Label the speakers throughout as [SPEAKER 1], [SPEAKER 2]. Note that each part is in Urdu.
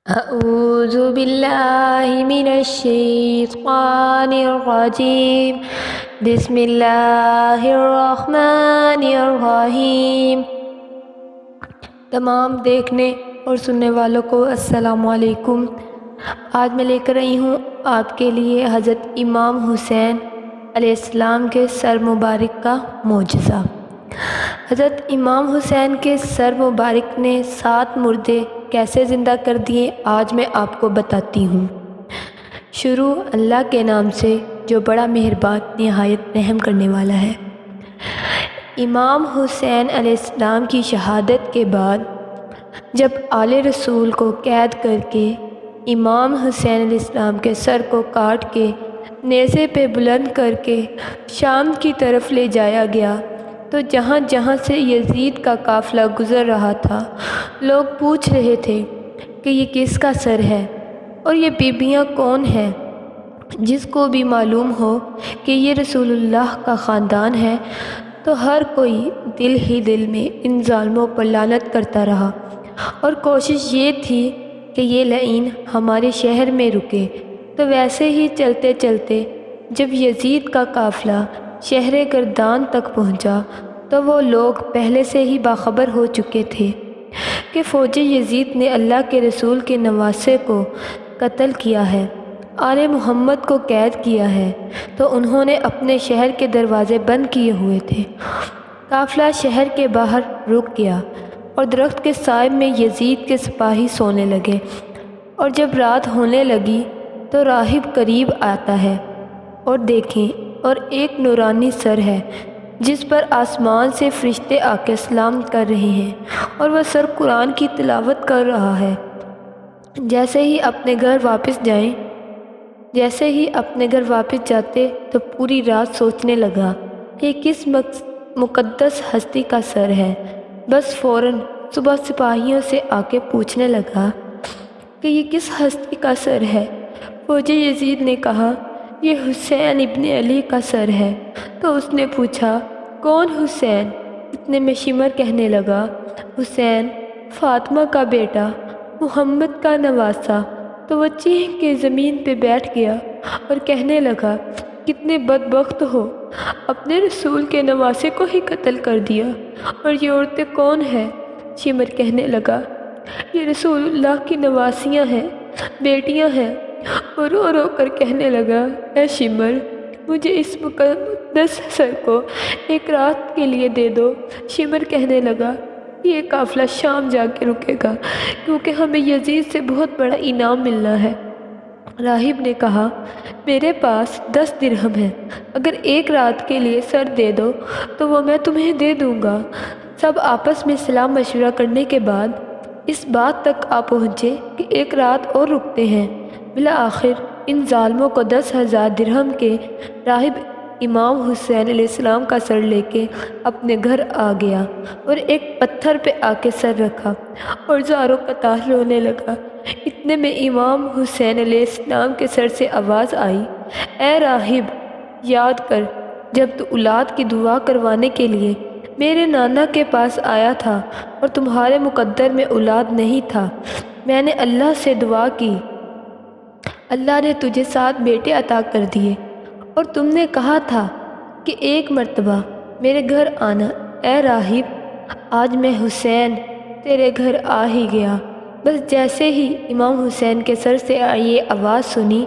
[SPEAKER 1] أعوذ بالله من الشيطان الرجيم بسم الله الرحمن الرحیم۔ تمام دیکھنے اور سننے والوں کو السلام علیکم۔ آج میں لے کر آئی ہوں آپ کے لیے حضرت امام حسین علیہ السلام کے سر مبارک کا معجزہ۔ حضرت امام حسین کے سر مبارک نے 7 مردے کیسے زندہ کر دیے، آج میں آپ کو بتاتی ہوں۔ شروع اللہ کے نام سے جو بڑا مہربان نہایت رحم کرنے والا ہے۔ امام حسین علیہ السلام کی شہادت کے بعد جب آل رسول کو قید کر کے امام حسین علیہ السلام کے سر کو کاٹ کے نیزے پہ بلند کر کے شام کی طرف لے جایا گیا تو جہاں جہاں سے یزید کا قافلہ گزر رہا تھا لوگ پوچھ رہے تھے کہ یہ کس کا سر ہے اور یہ بیبیاں کون ہیں۔ جس کو بھی معلوم ہو کہ یہ رسول اللہ کا خاندان ہے تو ہر کوئی دل ہی دل میں ان ظالموں پر لعنت کرتا رہا اور کوشش یہ تھی کہ یہ لعین ہمارے شہر میں رکے۔ تو ویسے ہی چلتے چلتے جب یزید کا قافلہ شہر گردان تک پہنچا تو وہ لوگ پہلے سے ہی باخبر ہو چکے تھے کہ فوج یزید نے اللہ کے رسول کے نواسے کو قتل کیا ہے، آل محمد کو قید کیا ہے، تو انہوں نے اپنے شہر کے دروازے بند کیے ہوئے تھے۔ قافلہ شہر کے باہر رک گیا اور درخت کے سائے میں یزید کے سپاہی سونے لگے، اور جب رات ہونے لگی تو راہب قریب آتا ہے اور دیکھیں اور ایک نورانی سر ہے جس پر آسمان سے فرشتے آ کے سلام کر رہے ہیں اور وہ سر قرآن کی تلاوت کر رہا ہے۔ جیسے ہی اپنے گھر واپس جاتے تو پوری رات سوچنے لگا یہ کس مقدس ہستی کا سر ہے۔ بس فوراً صبح سپاہیوں سے آ کے پوچھنے لگا کہ یہ کس ہستی کا سر ہے۔ فوج یزید نے کہا یہ حسین ابن علی کا سر ہے۔ تو اس نے پوچھا کون حسین؟ اتنے میں شمر کہنے لگا حسین، فاطمہ کا بیٹا، محمد کا نواسہ۔ تو وہ چیخ کے زمین پہ بیٹھ گیا اور کہنے لگا کتنے بدبخت ہو، اپنے رسول کے نواسے کو ہی قتل کر دیا۔ اور یہ عورتیں کون ہیں؟ شمر کہنے لگا یہ رسول اللہ کی نواسیاں ہیں، بیٹیاں ہیں۔ اور رو رو کر کہنے لگا اے شمر، مجھے اس مقدس سر کو ایک رات کے لیے دے دو۔ شمر کہنے لگا یہ قافلہ شام جا کے رکے گا کیونکہ ہمیں یزید سے بہت بڑا انعام ملنا ہے۔ راہب نے کہا میرے پاس 10 درہم ہے، اگر ایک رات کے لیے سر دے دو تو وہ میں تمہیں دے دوں گا۔ سب آپس میں سلام مشورہ کرنے کے بعد اس بات تک آ پہنچے کہ ایک رات اور رکتے ہیں۔ بالآخر ان ظالموں کو 10,000 درہم کے راہب امام حسین علیہ السلام کا سر لے کے اپنے گھر آ گیا اور ایک پتھر پہ آ کے سر رکھا اور زاروں قطار رونے لگا۔ اتنے میں امام حسین علیہ السلام کے سر سے آواز آئی اے راہب، یاد کر جب تو اولاد کی دعا کروانے کے لیے میرے نانا کے پاس آیا تھا اور تمہارے مقدر میں اولاد نہیں تھا، میں نے اللہ سے دعا کی، اللہ نے تجھے 7 بیٹے عطا کر دیے، اور تم نے کہا تھا کہ ایک مرتبہ میرے گھر آنا۔ اے راہب، آج میں حسین تیرے گھر آ ہی گیا۔ بس جیسے ہی امام حسین کے سر سے یہ آواز سنی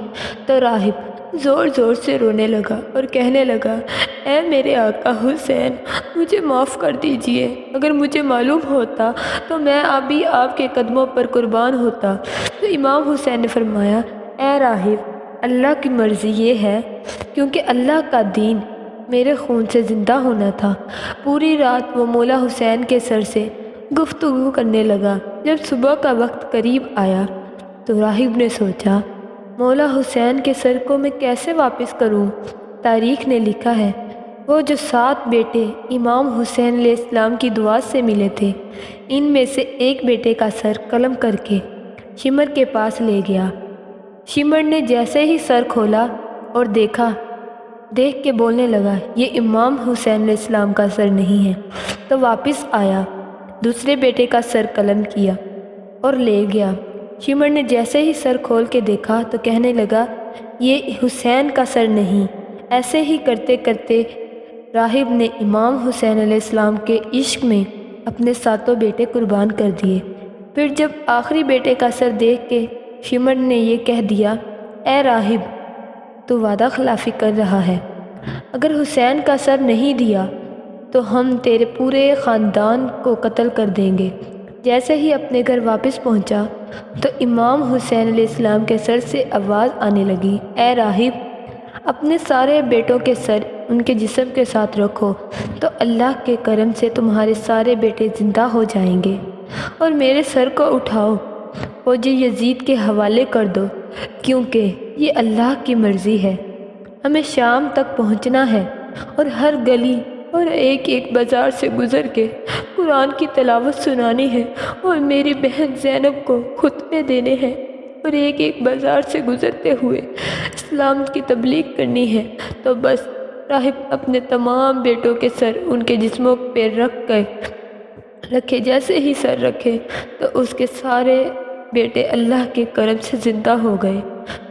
[SPEAKER 1] تو راہب زور زور سے رونے لگا اور کہنے لگا اے میرے آقا حسین، مجھے معاف کر دیجئے، اگر مجھے معلوم ہوتا تو میں ابھی آپ کے قدموں پر قربان ہوتا۔ تو امام حسین نے فرمایا اے راہب، اللہ کی مرضی یہ ہے، کیونکہ اللہ کا دین میرے خون سے زندہ ہونا تھا۔ پوری رات وہ مولا حسین کے سر سے گفتگو کرنے لگا۔ جب صبح کا وقت قریب آیا تو راہب نے سوچا مولا حسین کے سر کو میں کیسے واپس کروں۔ تاریخ نے لکھا ہے وہ جو 7 بیٹے امام حسین علیہ السلام کی دعا سے ملے تھے، ان میں سے ایک بیٹے کا سر قلم کر کے شمر کے پاس لے گیا۔ شمر نے جیسے ہی سر کھولا اور دیکھ کے بولنے لگا یہ امام حسین علیہ السلام کا سر نہیں ہے۔ تو واپس آیا، دوسرے بیٹے کا سر قلم کیا اور لے گیا۔ شمر نے جیسے ہی سر کھول کے دیکھا تو کہنے لگا، یہ حسین کا سر نہیں۔ ایسے ہی کرتے کرتے راہب نے امام حسین علیہ السلام کے عشق میں اپنے 7 بیٹے قربان کر دیے۔ پھر جب آخری بیٹے کا سر دیکھ کے شمر نے یہ کہہ دیا، اے راہب، تو وعدہ خلافی کر رہا ہے۔ اگر حسین کا سر نہیں دیا تو ہم تیرے پورے خاندان کو قتل کر دیں گے۔ جیسے ہی اپنے گھر واپس پہنچا تو امام حسین علیہ السلام کے سر سے آواز آنے لگی، اے راہب، اپنے سارے بیٹوں کے سر ان کے جسم کے ساتھ رکھو تو اللہ کے کرم سے تمہارے سارے بیٹے زندہ ہو جائیں گے، اور میرے سر کو اٹھاؤ فوجی یزید کے حوالے کر دو، کیونکہ یہ اللہ کی مرضی ہے۔ ہمیں شام تک پہنچنا ہے اور ہر گلی اور ایک ایک بازار سے گزر کے قرآن کی تلاوت سنانی ہے، اور میری بہن زینب کو خطبے دینے ہیں، اور ایک ایک بازار سے گزرتے ہوئے اسلام کی تبلیغ کرنی ہے۔ تو بس راہب اپنے تمام بیٹوں کے سر ان کے جسموں پہ رکھے، جیسے ہی سر رکھے تو اس کے سارے بیٹے اللہ کے کرم سے زندہ ہو گئے۔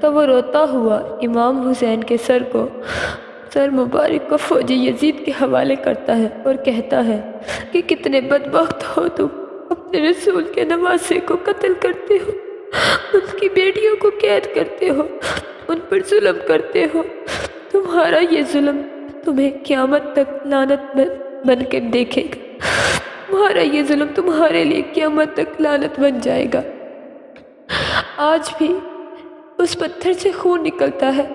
[SPEAKER 1] تو وہ روتا ہوا امام حسین کے سر مبارک کو فوجی یزید کے حوالے کرتا ہے اور کہتا ہے کہ کتنے بدبخت ہو تم، اپنے رسول کے نواسے کو قتل کرتے ہو، ان کی بیٹیوں کو قید کرتے ہو، ان پر ظلم کرتے ہو۔ تمہارا یہ ظلم تمہیں قیامت تک لعنت بن کے دیکھے گا، تمہارا یہ ظلم تمہارے لیے قیامت تک لعنت بن جائے گا۔ آج بھی اس پتھر سے خون نکلتا ہے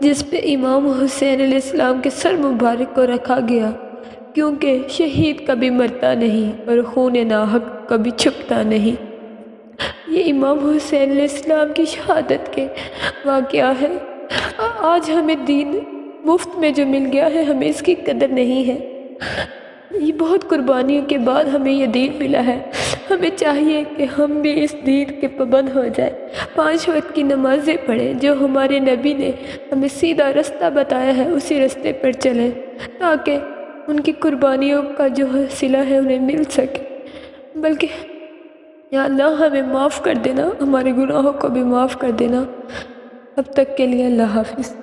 [SPEAKER 1] جس پہ امام حسین علیہ السلام کے سر مبارک کو رکھا گیا، کیونکہ شہید کبھی مرتا نہیں اور خون ناحق کبھی چھپتا نہیں۔ یہ امام حسین علیہ السلام کی شہادت کے واقعہ ہے۔ آج ہمیں دین مفت میں جو مل گیا ہے، ہمیں اس کی قدر نہیں ہے۔ یہ بہت قربانیوں کے بعد ہمیں یہ دین ملا ہے۔ ہمیں چاہیے کہ ہم بھی اس دین کے پابند ہو جائیں، 5 وقت کی نمازیں پڑھیں، جو ہمارے نبی نے ہمیں سیدھا رستہ بتایا ہے اسی رستے پر چلیں، تاکہ ان کی قربانیوں کا جو صلہ ہے انہیں مل سکے۔ بلکہ یا اللہ ہمیں معاف کر دینا، ہمارے گناہوں کو بھی معاف کر دینا۔ اب تک کے لیے اللہ حافظ۔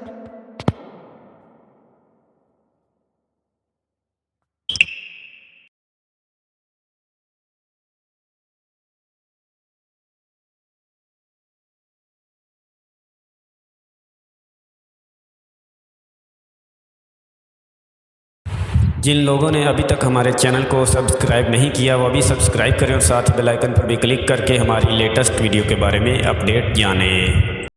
[SPEAKER 2] جن لوگوں نے ابھی تک ہمارے چینل کو سبسکرائب نہیں کیا وہ ابھی سبسکرائب کریں، اور ساتھ بیل آئیکن پر بھی کلک کر کے ہماری لیٹسٹ ویڈیو کے بارے میں اپڈیٹ جانیں۔